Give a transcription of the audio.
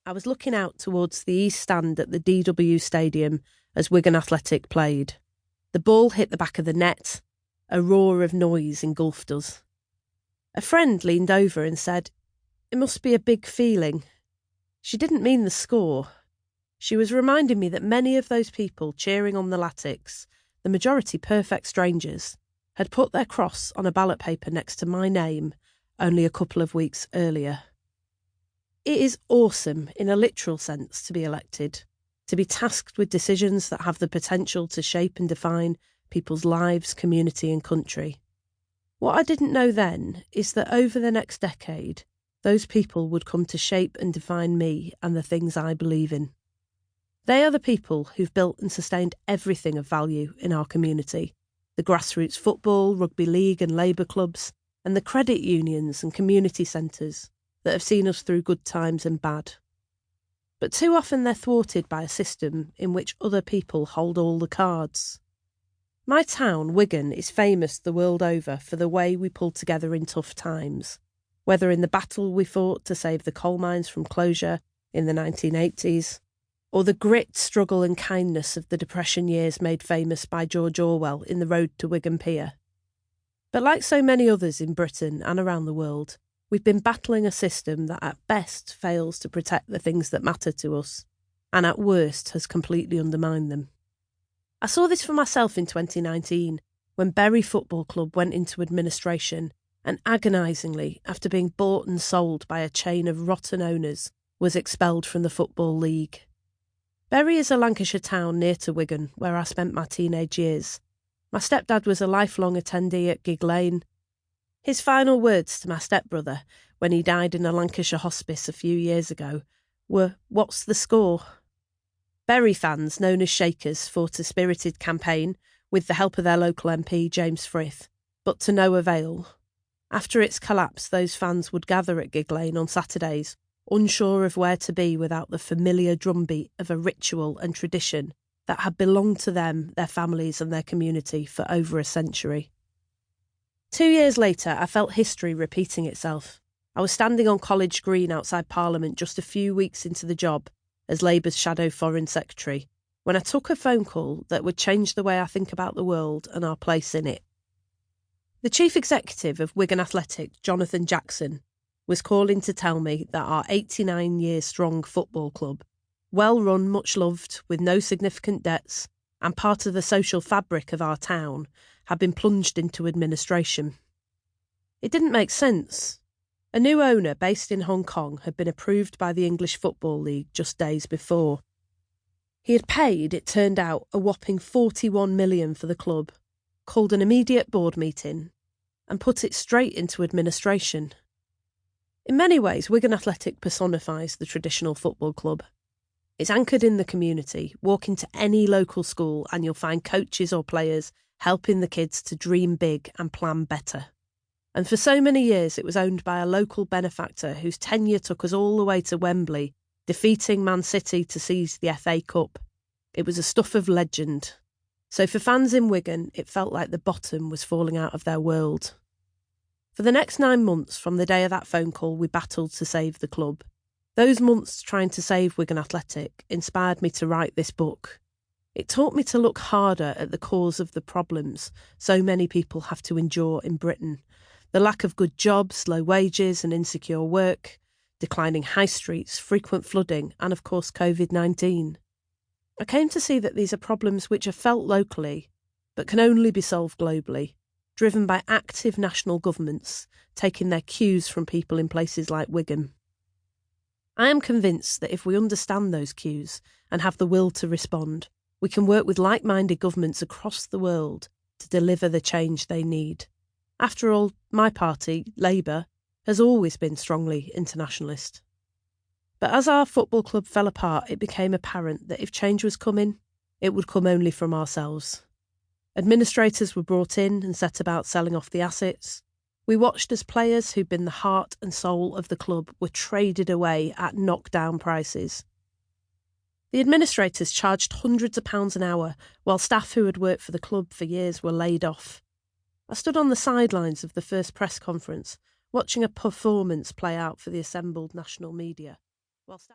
I was looking out towards the east stand at the DW Stadium as Wigan Athletic played. The ball hit the back of the net. A roar of noise engulfed us. A friend leaned over and said, "It must be a big feeling." She didn't mean the score. She was reminding me that many of those people cheering on the Latics, the majority perfect strangers, had put their cross on a ballot paper next to my name only a couple of weeks earlier. It is awesome, in a literal sense, to be elected, to be tasked with decisions that have the potential to shape and define people's lives, community and country. What I didn't know then is that over the next decade, those people would come to shape and define me and the things I believe in. They are the people who've built and sustained everything of value in our community, the grassroots football, rugby league and labour clubs, and the credit unions and community centres that have seen us through good times and bad. But too often they're thwarted by a system in which other people hold all the cards. My town, Wigan, is famous the world over for the way we pull together in tough times, whether in the battle we fought to save the coal mines from closure in the 1980s, or the grit, struggle and kindness of the Depression years made famous by George Orwell in The Road to Wigan Pier. But like so many others in Britain and around the world, we've been battling a system that at best fails to protect the things that matter to us, and at worst has completely undermined them. I saw this for myself in 2019, when Bury Football Club went into administration and agonisingly, after being bought and sold by a chain of rotten owners, was expelled from the Football League. Bury is a Lancashire town near to Wigan, where I spent my teenage years. My stepdad was a lifelong attendee at Gig Lane. His final words to my stepbrother, when he died in a Lancashire hospice a few years ago, were, "What's the score?" Bury fans, known as Shakers, fought a spirited campaign with the help of their local MP, James Frith, but to no avail. After its collapse, those fans would gather at Gig Lane on Saturdays, unsure of where to be without the familiar drumbeat of a ritual and tradition that had belonged to them, their families and their community for over a century. 2 years later, I felt history repeating itself. I was standing on College Green outside Parliament just a few weeks into the job as Labour's shadow Foreign Secretary, when I took a phone call that would change the way I think about the world and our place in it. The Chief Executive of Wigan Athletic, Jonathan Jackson, was calling to tell me that our 89-year-strong football club, well-run, much loved, with no significant debts, and part of the social fabric of our town, had been plunged into administration. It didn't make sense. A new owner based in Hong Kong had been approved by the English Football League just days before. He had paid, it turned out, a whopping $41 million for the club, called an immediate board meeting, and put it straight into administration. In many ways, Wigan Athletic personifies the traditional football club. It's anchored in the community. Walk into any local school and you'll find coaches or players helping the kids to dream big and plan better. And for so many years, it was owned by a local benefactor whose tenure took us all the way to Wembley, defeating Man City to seize the FA Cup. It was a stuff of legend. So for fans in Wigan, it felt like the bottom was falling out of their world. For the next 9 months from the day of that phone call, we battled to save the club. Those months trying to save Wigan Athletic inspired me to write this book. It taught me to look harder at the cause of the problems so many people have to endure in Britain. The lack of good jobs, low wages and insecure work, declining high streets, frequent flooding and, of course, COVID-19. I came to see that these are problems which are felt locally, but can only be solved globally, driven by active national governments taking their cues from people in places like Wigan. I am convinced that if we understand those cues and have the will to respond, we can work with like-minded governments across the world to deliver the change they need. After all, my party, Labour, has always been strongly internationalist. But as our football club fell apart, it became apparent that if change was coming, it would come only from ourselves. Administrators were brought in and set about selling off the assets. We watched as players who'd been the heart and soul of the club were traded away at knockdown prices. The administrators charged hundreds of pounds an hour, while staff who had worked for the club for years were laid off. I stood on the sidelines of the first press conference, watching a performance play out for the assembled national media. While staff